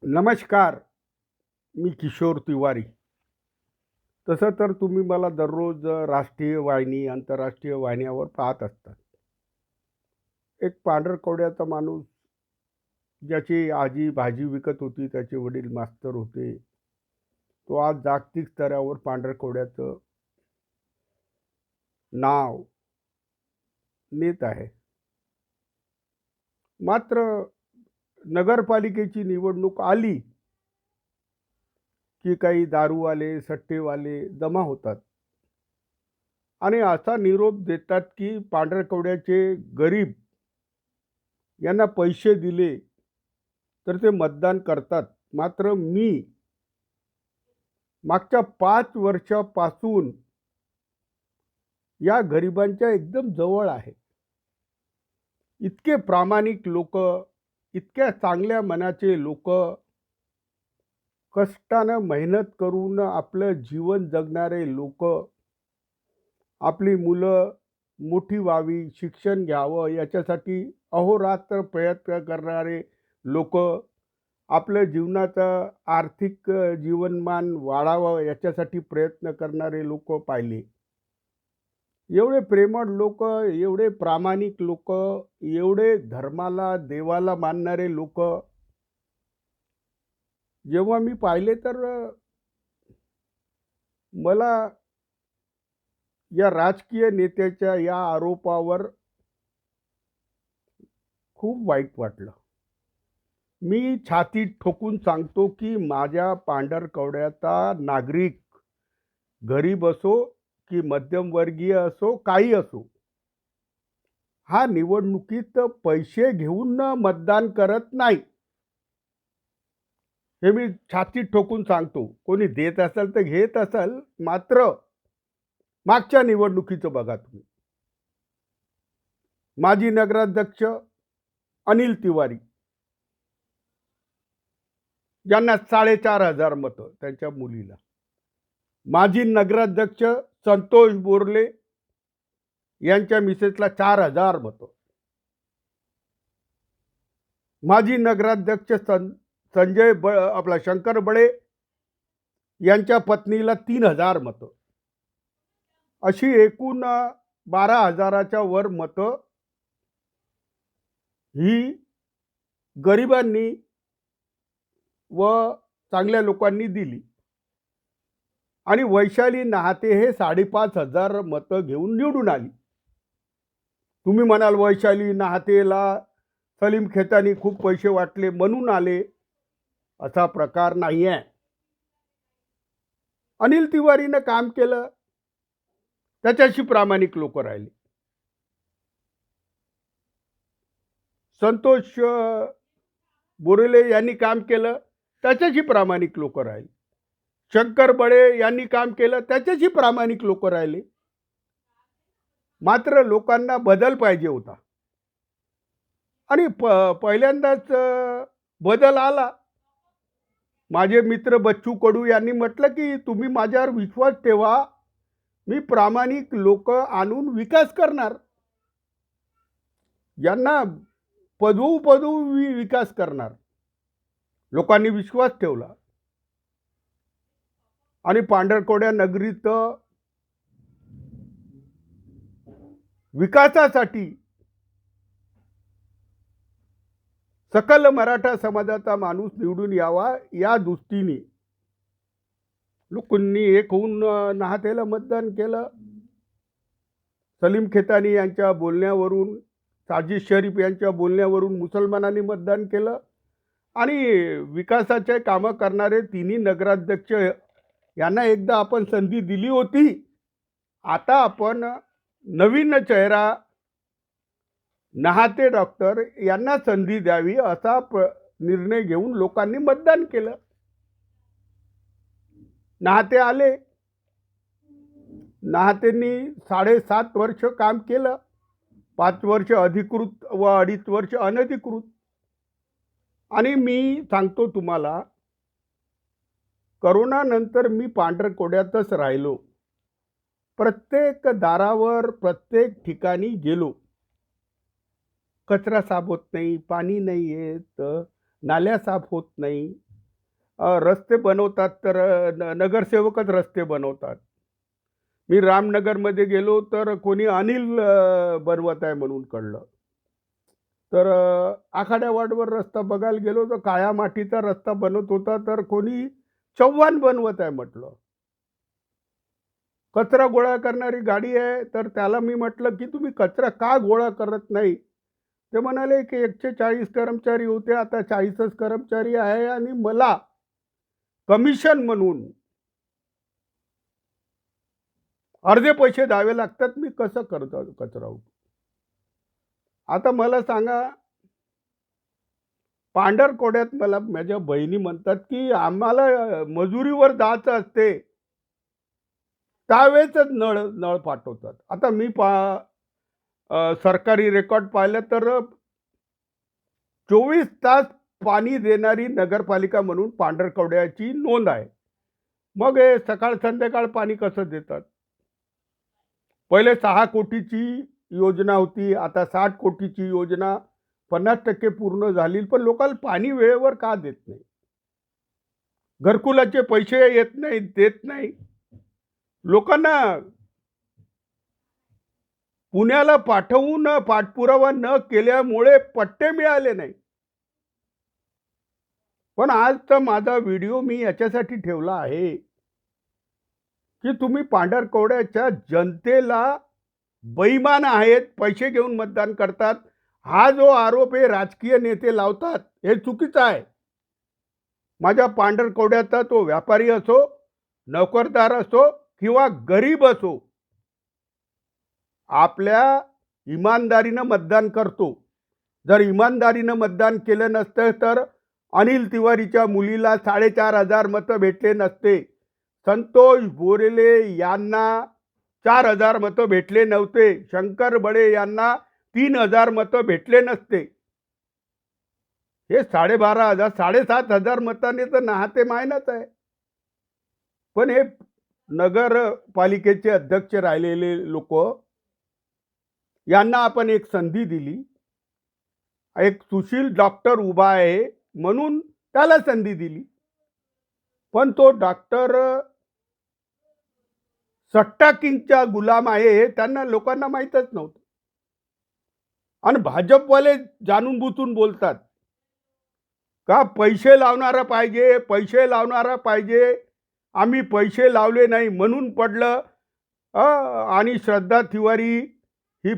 नमस्कार. मी किशोर तिवारी. तसं तर तुम्ही मला दररोज राष्ट्रीय वाहिनी, आंतरराष्ट्रीय वाहिन्यावर पाहत असतात. एक पांढरकवड्याचा माणूस, ज्याची आजी भाजी विकत होती, त्याचे वडील मास्तर होते. तो आज जागतिक स्तरावर पांढरकवड्याचं नाव नेत आहे. मात्र नगरपालिकेची निवडणूक आली, की काही दारूवाले, सट्टेवाले जमा होतात आणि असा निरोप देतात, की पांढरकवड्याचे गरीब यांना पैसे दिले तर ते मतदान करतात. मात्र मी मागच्या 5 वर्षापासून या गरिबांच्या एकदम जवळ आहे. इतके प्रामाणिक लोक, इतक्या चांगल्या मनाचे लोक, कष्टानं मेहनत करून आपलं जीवन जगणारे लोक, आपली मुलं मोठी व्हावी, शिक्षण घ्यावं याच्यासाठी अहोरात्र प्रयत्न करणारे लोक, आपल्या जीवनाचं आर्थिक जीवनमान वाढावं याच्यासाठी प्रयत्न करणारे लोक पाहिले. एवढे प्रेमळ लोक, एवढे प्रामाणिक लोक, एवढे धर्माला, देवाला मानणारे लोक जेव्हा मी पाहिले तर मला या राजकीय नेत्याच्या या आरोपावर खूप वाईट वाटलं. मी छाती ठोकून सांगतो, की माझ्या पांढरकवड्याचा नागरिक गरीब असो की मध्यमवर्गीय असो, काही असो, हा निवडणुकीत पैसे घेऊन मतदान करत नाही. हे मी छाती ठोकून सांगतो. कोणी देत असेल तर घेत असेल, मात्र मागच्या निवडणुकीचं बघा तुम्ही. माजी नगराध्यक्ष अनिल तिवारी यांना 4,500 मतं त्यांच्या मुलीला. माजी नगराध्यक्ष संतोष बोरले यांच्या मिसेसला 4,000 मतं. माजी नगराध्यक्ष संजय आपला शंकर बळे यांच्या पत्नीला 3,000 मतं. अशी एकूण 12,000च्या वर मतं ही गरिबांनी व चांगल्या लोकांनी दिली. आणि वैशाली नहाते हे 5,500 मतं घेऊन निवडून आली. तुम्ही म्हणाल वैशाली नहातेला सलीम खेतानी खूप पैसे वाटले म्हणून आले, असा प्रकार नाही आहे. अनिल तिवारीनं काम केलं, त्याच्याशी प्रामाणिक लोक राहिले. संतोष बोरले यांनी काम केलं, त्याच्याशी प्रामाणिक लोक राहिले. शंकर बळे यांनी काम केलं, त्याच्याशी प्रामाणिक लोक राहिले. मात्र लोकांना बदल पाहिजे होता आणि पहिल्यांदाच बदल आला. माझे मित्र बच्चू कडू यांनी म्हटलं, की तुम्ही माझ्यावर विश्वास ठेवा, मी प्रामाणिक लोक आणून विकास करणार, यांना पदवू विकास करणार. लोकांनी विश्वास ठेवला आणि पांढरकवड्या नगरीत विकासासाठी सकल मराठा समाजाचा माणूस निवडून यावा या दृष्टीने लोकांनी एक होऊन नहातेला मतदान केलं. सलीम खेतानी यांच्या बोलण्यावरून, साजिद शरीफ यांच्या बोलण्यावरून मुसलमानांनी मतदान केलं आणि विकासाचे कामं करणारे तिन्ही नगराध्यक्ष यांना एकदा आपण संधी दिली होती. आता आपण नवीन चेहरा नहाते डॉक्टर यांना संधी द्यावी असा निर्णय घेऊन लोकांनी मतदान केलं. नहाते आले. नहातेंनी 7.5 वर्ष काम केलं. 5 वर्ष अधिकृत व 2.5 वर्ष अनधिकृत. आणि मी सांगतो तुम्हाला, करोनानंतर मी पांढरकवड्यातच राहिलो. प्रत्येक दारावर, प्रत्येक ठिकाणी गेलो. कचरा साफ होत नाही, पाणी नाही येत, नाल्या साफ होत नाही, रस्ते बनवतात तर नगरसेवकच रस्ते बनवतात. मी रामनगरमध्ये गेलो तर कोणी अनिल बनवत आहे म्हणून कळलं. तर आखाड्या वाडवर रस्ता बघायला गेलो तर काळ्या मातीचा रस्ता बनत होता तर कोणी चव्हाण बनवत आहे म्हटलं. कचरा गोळा करणारी गाडी आहे तर त्याला मी म्हटलं, की "तुम्ही कचरा का गोळा करत नाही?" ते म्हणाले, की "140 कर्मचारी होते, आता 40च कर्मचारी आहे आणि मला कमिशन म्हणून अर्धे पैसे द्यावे लागतात. मी कसं करतो कचरा उचलून?" आता मला सांगा, पांढरकवड्यात मला माझ्या बहिणी म्हणतात, की "आम्हाला मजुरीवर जायचं असते, त्यावेळेसच नळ नळ पाठवतात." आता मी सरकारी रेकॉर्ड पाहिलं तर 24 तास पाणी देणारी नगरपालिका म्हणून पांढरकवड्याची नोंद आहे. मग हे सकाळ संध्याकाळ पाणी कसं देतात? पहिले 6 कोटीची योजना होती, आता 60 कोटीची योजना 50% पूर्ण झाली, पण लोकांना पाणी वेळेवर का देत नाही? घरकुलाचे पैसे येत नाही, देत नाही. लोकांना पुण्याला पाठवून पाठपुरावा न केल्यामुळे पट्टे मिळाले नाही. पण आजचा माझा व्हिडिओ मी याच्यासाठी ठेवला आहे, की तुम्ही पांढरकवड्याच्या जनतेला बेईमान आहेत, पैसे घेऊन मतदान करतात. हा जो आरोप हे राजकीय नेते लावतात, हे चुकीचं आहे. माझ्या पांढरकवड्याचा तो व्यापारी असो, नोकरदार असो किंवा गरीब असो, आपल्या इमानदारीनं मतदान करतो. जर इमानदारीनं मतदान केलं नसतं तर अनिल तिवारीच्या मुलीला 4,500 मतं भेटले नसते. संतोष बोरेले यांना 4,000 मतं भेटले नव्हते. शंकर बडे यांना 3,000 मतं भेटले नसते. हे 12,500 7,500 मतांनी तर नाहते मायनच आहे. पण हे नगरपालिकेचे अध्यक्ष राहिलेले लोक, यांना आपण एक संधी दिली. एक सुशील डॉक्टर उभा आहे म्हणून त्याला संधी दिली. पण तो डॉक्टर सट्टा किंगचा गुलाम आहे हे त्यांना लोकांना माहीतच नव्हतं. आणि भाजपवाले जाणून बुजून बोलतात का पैसे लावणारा पाहिजे, पैसे लावणारा पाहिजे. आम्ही पैसे लावले नाही म्हणून पडलं. आणि श्रद्धा तिवारी ही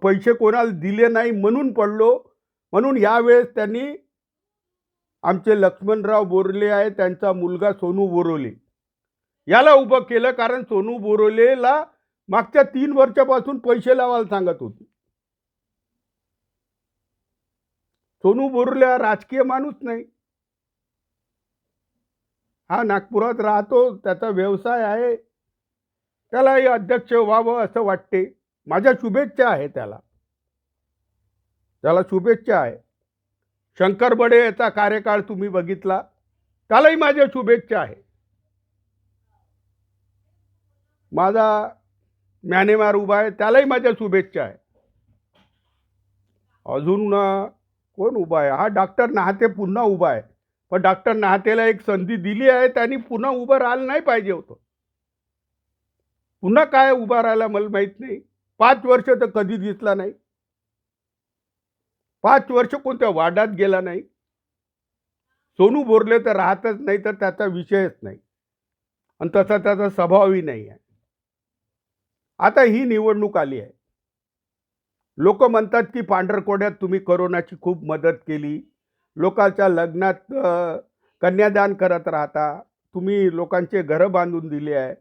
पैसे कोणाला दिले नाही म्हणून पडलो. म्हणून यावेळेस त्यांनी आमचे लक्ष्मणराव बोरले आहे त्यांचा मुलगा सोनू बोरोले याला उभं केलं, कारण सोनू बोरोलेला मागच्या 3 वर्षापासून पैसे लावायला सांगत होते. सोनू बोरोले हा राजकीय माणूस नाही. हा नागपुरात राहतो, त्याचा व्यवसाय आहे. त्यालाही अध्यक्ष व्हावं असं वाटते. माझ्या शुभेच्छा आहे त्याला. त्याला शुभेच्छा आहे. शंकर बडे याचा कार्यकाळ तुम्ही बघितला, त्यालाही माझ्या शुभेच्छा आहे. माझा म्यानेमार उभा आहे, त्यालाही माझ्या शुभेच्छा आहे. अजून कोण उभा आहे? हा डॉक्टर नाहते पुन्हा उभा आहे. पण डॉक्टर नाहतेला एक संधी दिली आहे, त्यांनी पुन्हा उभं राहायला नाही पाहिजे होतं. पुन्हा काय उभा राहायला मला माहित नाही. 5 वर्ष तर कधी दिसला नाही. 5 वर्ष कोणत्या वार्डात गेला नाही. सोनू बोरले तर राहतच नाही, तर त्याचा विषयच नाही. आणि तसा त्याचा स्वभावही नाही आहे. आता ही निवडणूक आली आहे. लोक म्हणतात की पांढरकवड्यात तुम्ही कोरोनाची खूप मदत केली. लोकांच्या लग्नात कन्यादान करत राहता. तुम्ही लोकांचे घरं बांधून दिले आहे.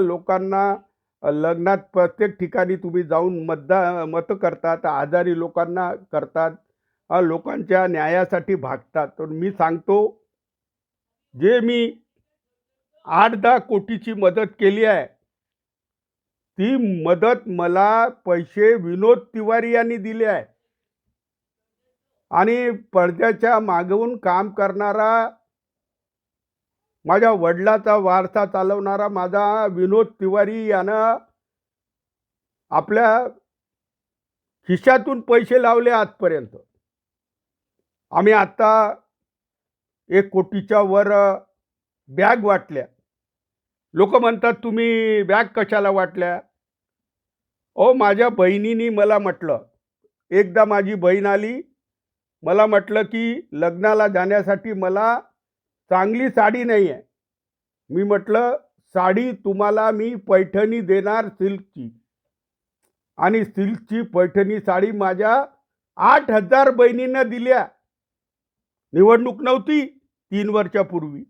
लोकांना लग्नात प्रत्येक ठिकाणी तुम्ही जाऊन मतं करतात. आजारी लोकांना करतात. लोकांच्या न्यायासाठी भागतात. तर मी सांगतो, जे मी 8-10 कोटीची मदत केली आहे, ती मदत मला पैसे विनोद तिवारी यांनी दिले आहे. आणि पडद्याच्या मागून काम करणारा, माझ्या वडिलाचा वारसा चालवणारा माझा विनोद तिवारी यानं आपल्या खिशातून पैसे लावले आजपर्यंत. आम्ही आता 1 कोटीच्या वर बॅग वाटल्या. लोक म्हणतात तुम्ही बॅग कशाला वाटल्या? माझ्या बहिणीने मला म्हटलं, एकदा माझी बहीण आली, मला म्हटलं की लग्नाला जाण्यासाठी मला चांगली साडी नाही आहे. मी म्हटलं, साडी तुम्हाला मी पैठणी देणार सिल्कची. आणि सिल्कची पैठणी साडी माझ्या 8,000 बहिणींना दिल्या. निवडणूक नव्हती 3 वर्षापूर्वी.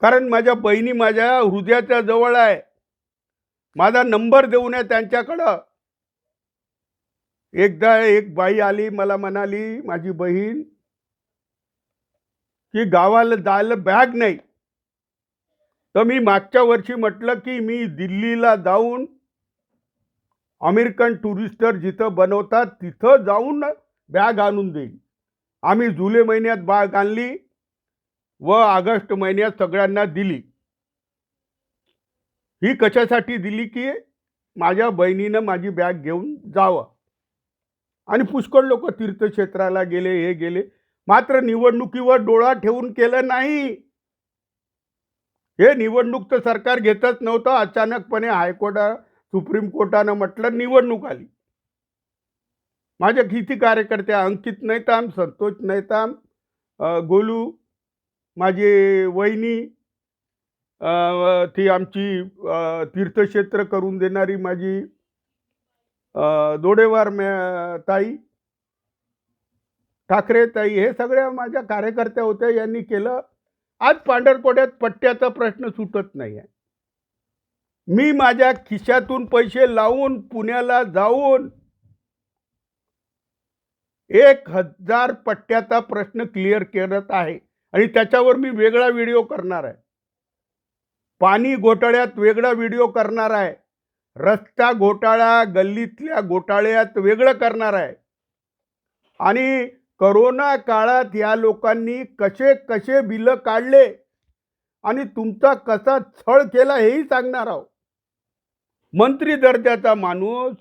कारण माझ्या बहिणी माझ्या हृदयाच्या जवळ आहे. माझा नंबर देऊ नये त्यांच्याकडं. एकदा एक बाई आली, मला म्हणाली माझी बहीण की गावाला जायला बॅग नाही. तर मी मागच्या वर्षी म्हटलं की मी दिल्लीला जाऊन अमेरिकन टुरिस्टर जिथं बनवतात तिथं जाऊन बॅग आणून देईल. आम्ही जुलै महिन्यात बॅग आणली व ऑगस्ट महिन्यात सगळ्यांना दिली. ही कशासाठी दिली की माझ्या बहिणीनं माझी बॅग घेऊन जावं. आणि पुष्कळ लोक तीर्थक्षेत्राला गेले, हे गेले. मात्र निवडणुकीवर डोळा ठेवून केलं नाही. हे निवडणूक तर सरकार घेतच नव्हतं. अचानकपणे सुप्रीम कोर्टानं म्हटलं निवडणूक आली. माझ्या किती कार्यकर्ते, अंकित नेताम, संतोष नेताम, गोलू, माझी वहिनी, ती आमची तीर्थक्षेत्र करून देणारी माझी दोडेवार ताई, ठाकरे ताई, हे सगळ्या माझ्या कार्यकर्त्या होत्या. यांनी केलं. आज पांढरकवड्यात पट्ट्याचा प्रश्न सुटत नाही आहे. मी माझ्या खिशातून पैसे लावून पुण्याला जाऊन 1,000 पट्ट्याचा प्रश्न क्लिअर करत आहे. आणि त्याच्यावर मी वेगळा व्हिडिओ करणार आहे. पाणी घोटाळ्यात वेगळा व्हिडिओ करणार आहे. रस्ता घोटाळा, गल्लीतल्या घोटाळ्यात वेगळं करणार आहे. आणि करोना काळात या लोकांनी कसे कसे बिलं काढले आणि तुमचा कसा छळ केला हेही सांगणार आहोत. मंत्री दर्जाचा माणूस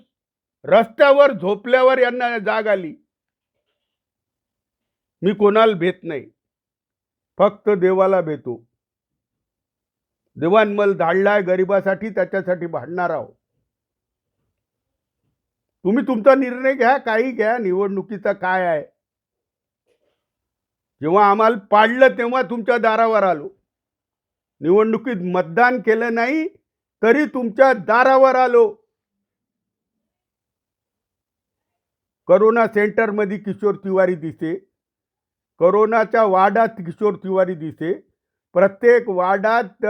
रस्त्यावर झोपल्यावर यांना जाग आली. मी कोणाला भेट नाही, फक्त देवाला भेटू. देवान मला धाडलाय गरिबासाठी, त्याच्यासाठी भांडणार आहोत. तुम्ही तुमचा निर्णय घ्या, काही घ्या. निवडणुकीचा काय आहे? जेव्हा आम्हाला पाडलं तेव्हा तुमच्या दारावर आलो. निवडणुकीत मतदान केलं नाही तरी तुमच्या दारावर आलो. करोना सेंटरमध्ये किशोर तिवारी दिसे, करोनाच्या वार्डात किशोर तिवारी दिसे. प्रत्येक वार्डात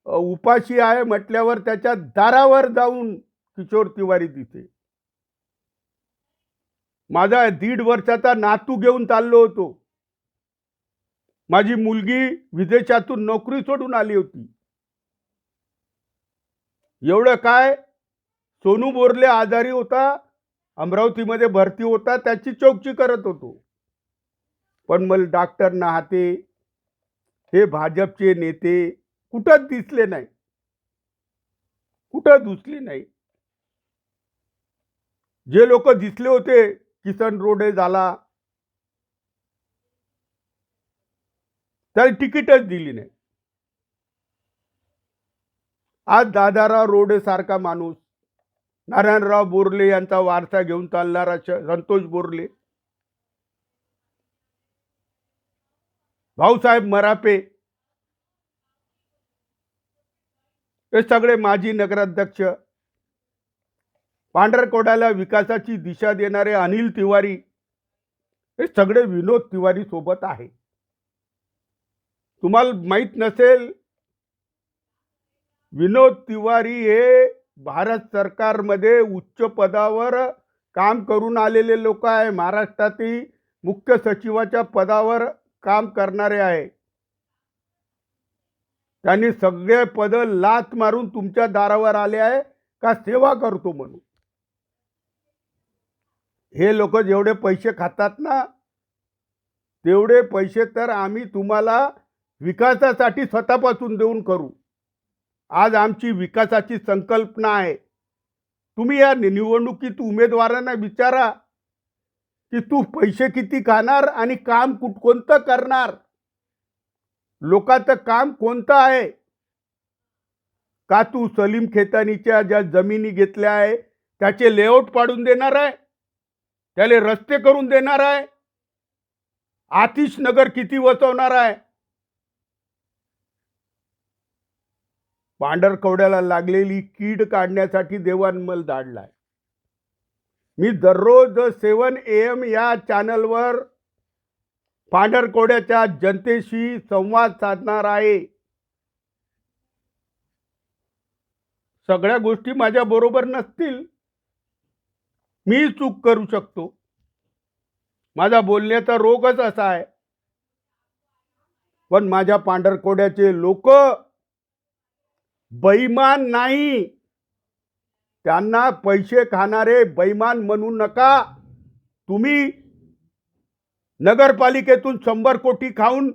उपाशी आहे म्हटल्यावर त्याच्या दारावर जाऊन किशोर तिवारी दिसे. माझा 1.5 वर्षाचा नातू घेऊन चाललो होतो. माझी मुलगी विदेशातून नोकरी सोडून आली होती. एवढं काय, सोनू बोरले आजारी होता, अमरावतीमध्ये भरती होता, त्याची चौकशी करत होतो. पण मला डॉक्टर नहाते, हे भाजपचे नेते कुठंच दिसले नाही, कुठं दिसले नाही. जे लोक दिसले होते, किसन रोडे झाला, त्याला तिकीटच दिली नाही. आज दादाराव रोडे सारखा माणूस, नारायणराव बोरले यांचा वारसा घेऊन चालणारा संतोष बोरले, भाऊसाहेब मरापे, हे सगळे माजी नगराध्यक्ष, पांढरकवड्याला विकासाची दिशा देणारे अनिल तिवारी, हे सगळे विनोद तिवारी सोबत आहे. तुम्हाला माहित नसेल, विनोद तिवारी हे भारत सरकारमध्ये उच्च पदावर काम करून आलेले लोक आहे. महाराष्ट्रातील मुख्य सचिवाच्या पदावर काम करणारे आहे. त्यांनी सगळे पद लात मारून तुमच्या दारावर आले आहे का सेवा करतो म्हणून. हे लोक जेवढे पैसे खातात ना, तेवढे पैसे तर आम्ही तुम्हाला विकासासाठी स्वतःपासून देऊन करू. आज आमची विकासाची संकल्पना आहे. तुम्ही या निवडणुकीत उमेदवारांना विचारा, की तू पैसे किती खाणार आणि काम कोणतं करणार, लोकांचं काम कोणतं आहे. का तू सलीम खेतानीच्या ज्या जमिनी घेतल्या आहे त्याचे लेआउट पाडून देणार आहे, त्याले रस्ते करून देणार आहे, आतिश नगर किती वसवणार आहे. पांढरकवड्याला लागलेली कीड काढण्यासाठी देवानमल धाडलाय. मी दररोज 7 AM या चॅनलवर पांढरकवड्याच्या जनतेशी संवाद साधणार आहे. सगळ्या गोष्टी माझ्या बरोबर नसतील, मी चूक करू शकतो. माझा बोलण्याचा रोगच असा आहे. पण माझ्या पांढरकवड्याचे लोक बेईमान नाही. त्यांना पैसे खाणारे बेईमान म्हणू नका. तुम्ही नगरपालिकेतून 100 कोटी खाऊन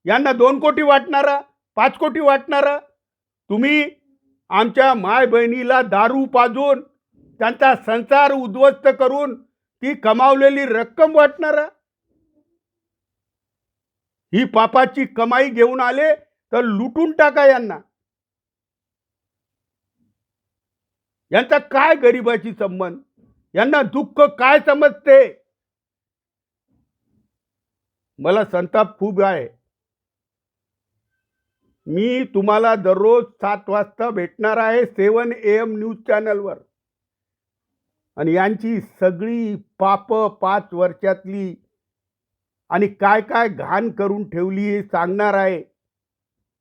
यांना 2 कोटी वाटणारा, 5 कोटी वाटणारा, तुम्ही आमच्या माय बहिणीला दारू पाजून त्यांचा संसार उद्ध्वस्त करून ती कमावलेली रक्कम वाटणारा, ही पापाची कमाई घेऊन आले तर लुटून टाका यांना. यांचा काय गरिबाची संबंध, यांना दुःख काय समजते. मला संताप खूप आहे. मी तुम्हाला दररोज 7 वाजता भेटणार आहे 7 AM न्यूज चॅनलवर. आणि यांची सगळी पाप 5 वर्षातली आणि काय काय घाण करून ठेवली हे सांगणार आहे.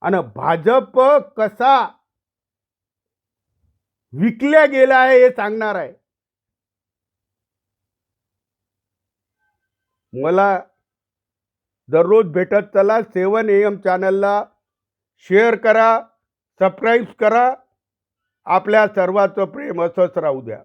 आणि भाजप कसा विकल्या गेला आहे हे सांगणार आहे. मला दररोज भेटत चला. 7 AM चॅनलला शेअर करा, सबस्क्राईब करा. आपल्या सर्वांचं प्रेम असंच राहू द्या.